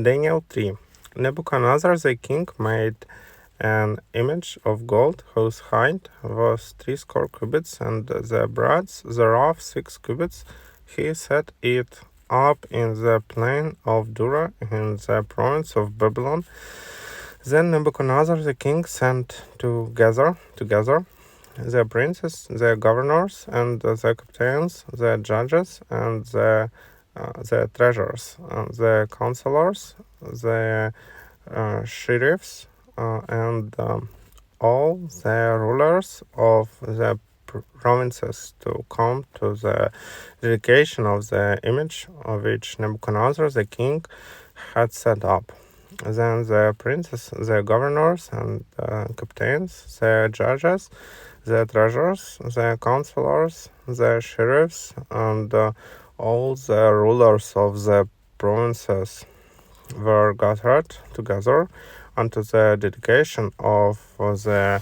Daniel 3. Nebuchadnezzar the king made an image of gold whose height was 60 cubits, and the breadth thereof 6 cubits. He set it up in the plain of Dura in the province of Babylon. Then Nebuchadnezzar the king sent together the princes, the governors, and the captains, the judges, and the treasurers, the counselors, the sheriffs, and all the rulers of the provinces to come to the dedication of the image of which Nebuchadnezzar the king had set up. Then the princes, the governors, and captains, the judges, the treasurers, the counselors, the sheriffs, and all the rulers of the provinces were gathered together unto the dedication of the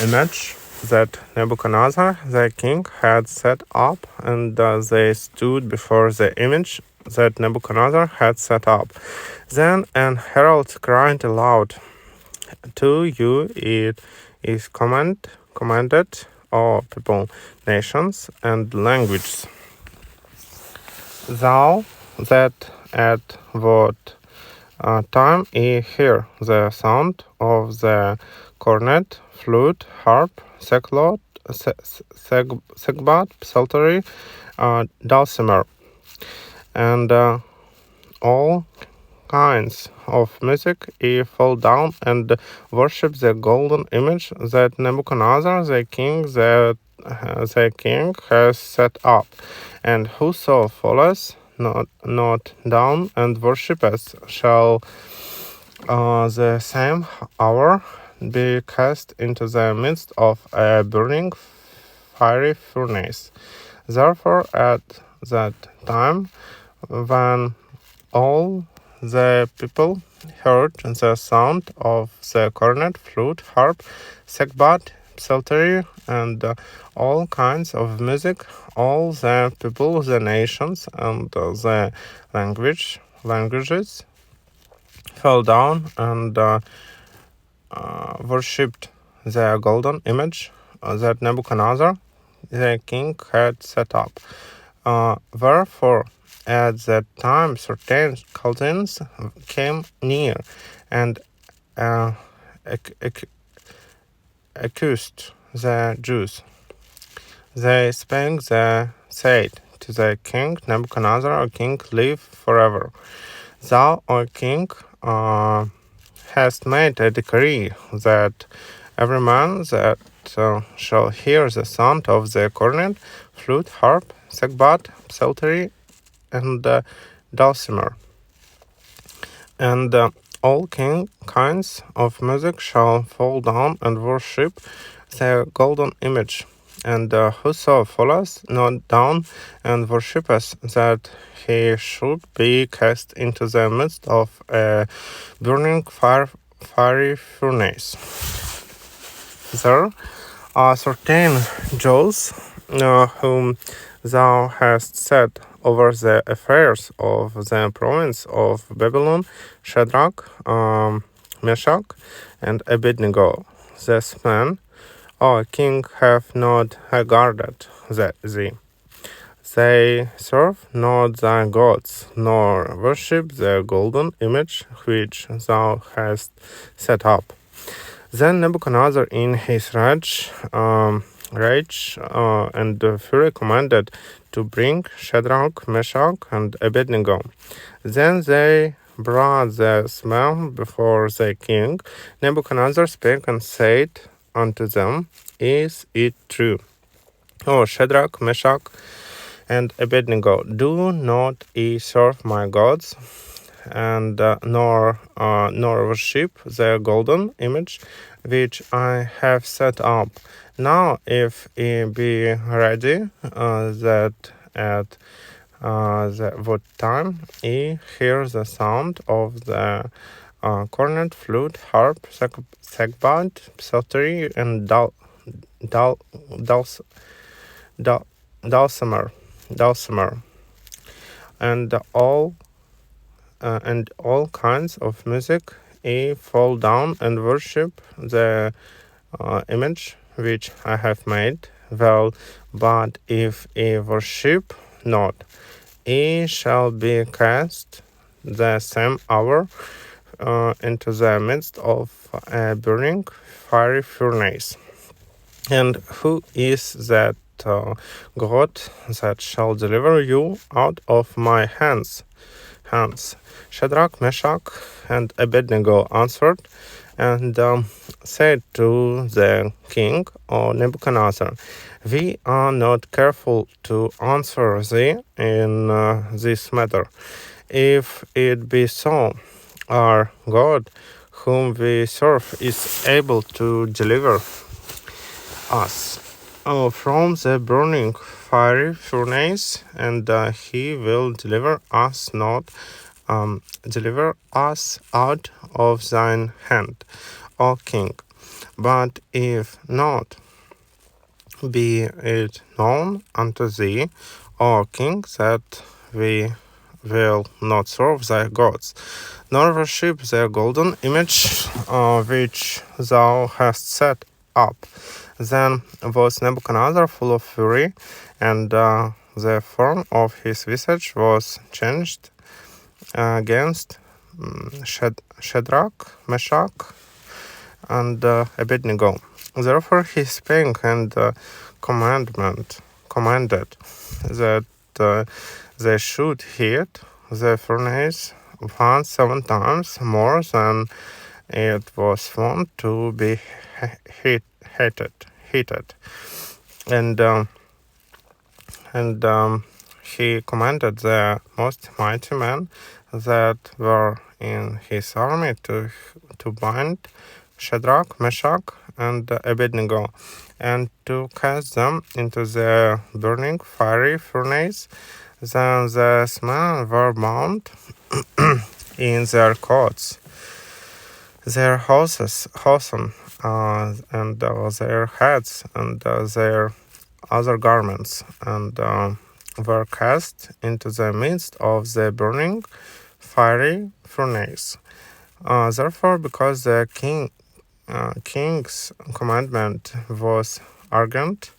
image that Nebuchadnezzar the king had set up, and they stood before the image that Nebuchadnezzar had set up. Then an herald cried aloud, "To you it is commanded, O people, nations, and languages, thou that at what time ye hear the sound of the cornet, flute, harp, sackcloth, sackbut, psaltery, dulcimer, and all kinds of music, ye fall down and worship the golden image that Nebuchadnezzar the king has set up. And whoso falleth not down and worshipeth shall the same hour be cast into the midst of a burning fiery furnace. Therefore at that time, when all the people heard the sound of the cornet, flute, harp, sackbut, psaltery, and all kinds of music, all the people, the nations, and the languages fell down and worshipped the golden image that Nebuchadnezzar the king had set up. Wherefore at that time certain Chaldeans came near and accused the Jews. They spake, they said to the king Nebuchadnezzar, O king, live forever. Thou, O king, hast made a decree that every man that shall hear the sound of the cornet, flute, harp, sackbut, psaltery, and dulcimer, and all kinds of music shall fall down and worship the golden image. And whoso falleth not down and worshipeth, that he should be cast into the midst of a burning fiery furnace. There are certain Jews whom thou hast set over the affairs of the province of Babylon, Shadrach, Meshach, and Abednego. This man, O king, have not regarded thee. They serve not thy gods, nor worship the golden image which thou hast set up. Then Nebuchadnezzar in his rage and fury commanded to bring Shadrach, Meshach, and Abednego. Then they brought the smell before the king. Nebuchadnezzar spake and said unto them, Is it true, O Shadrach, Meshach, and Abednego, do not ye serve my gods, and nor worship the golden image which I have set up? Now, if ye be ready, that at what time ye hear the sound of the cornet, flute, harp, sackbut, psaltery, and dulcimer, and all and all kinds of music, ye fall down and worship the image which I have made. Well, but if ye worship not, ye shall be cast the same hour into the midst of a burning fiery furnace. And who is that God that shall deliver you out of my hands? Shadrach, Meshach, and Abednego answered and said to the king, O Nebuchadnezzar, we are not careful to answer thee in this matter. If it be so, our God, whom we serve, is able to deliver us from the burning fiery furnace, and he will deliver us out of thine hand, O king. But if not, be it known unto thee, O king, that we will not serve thy gods, nor worship their golden image which thou hast set up. Then was Nebuchadnezzar full of fury, and the form of his visage was changed against Shadrach, Meshach, and Abednego. Therefore he spake and commanded that they should heat the furnace 7 times more than it was wont to be heated. And he commanded the most mighty men that were in his army to bind Shadrach, Meshach, and Abednego, and to cast them into the burning fiery furnace. Then the men were bound in their coats, their houses, and their heads, and their other garments, and were cast into the midst of the burning fiery furnace. Therefore, because the king's commandment was urgent,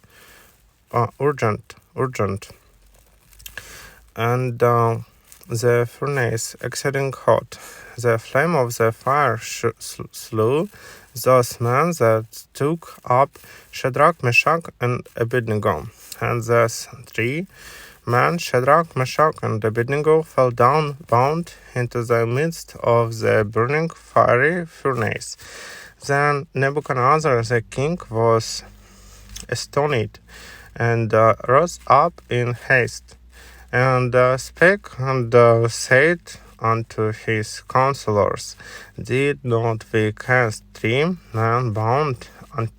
and the furnace exceeding hot, the flame of the fire slew those men that took up Shadrach, Meshach, and Abednego. And thus 3 men, Shadrach, Meshach, and Abednego, fell down bound into the midst of the burning fiery furnace. Then Nebuchadnezzar the king was astonished, and rose up in haste, and spake and said unto his counselors, Did not we cast 3 men bound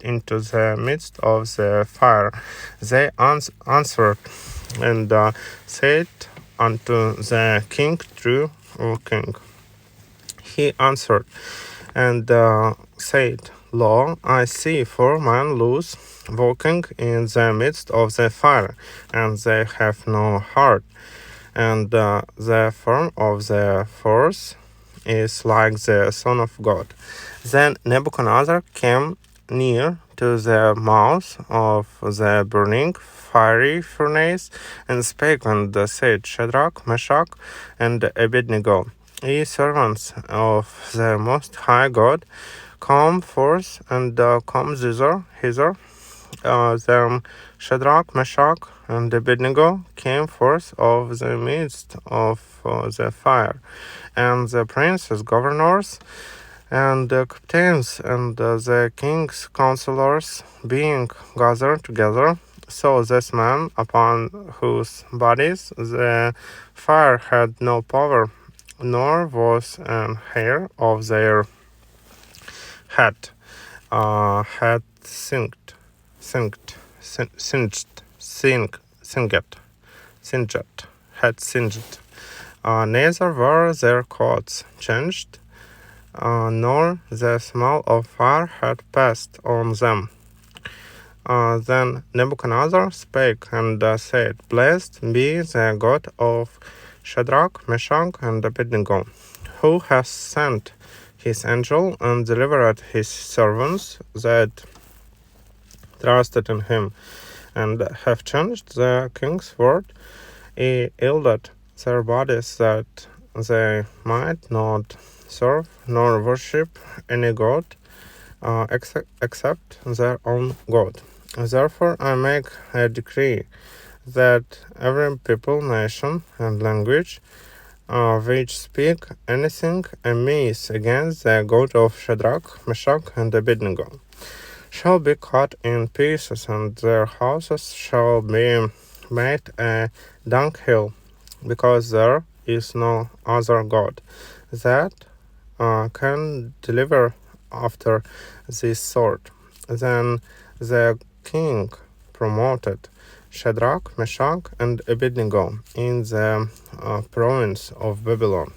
into the midst of the fire? They answered and said unto the king, True, O king. He answered and said, Lo, I see 4 men loose, walking in the midst of the fire, and they have no heart. And the form of the 4th is like the Son of God. Then Nebuchadnezzar came near to the mouth of the burning fiery furnace, and spake and said, Shadrach, Meshach, and Abednego, ye servants of the Most High God, come forth and come hither. Then Shadrach, Meshach, and Abednego came forth of the midst of the fire, and the princes, governors, and the captains, and the king's counselors, being gathered together, saw this man upon whose bodies the fire had no power, nor was an hair of their head had singed, neither were their coats changed, nor the smell of fire had passed on them. Then Nebuchadnezzar spake and said, Blessed be the God of Shadrach, Meshach, and Abednego, who has sent his angel and delivered his servants that trusted in him, and have changed the king's word, yielded their bodies that they might not serve nor worship any god except their own God. Therefore I make a decree that every people, nation, and language which speak anything amiss against the God of Shadrach, Meshach, and Abednego shall be cut in pieces, and their houses shall be made a dunghill, because there is no other God that can deliver after this sort. Then the king promoted Shadrach, Meshach, and Abednego in the province of Babylon.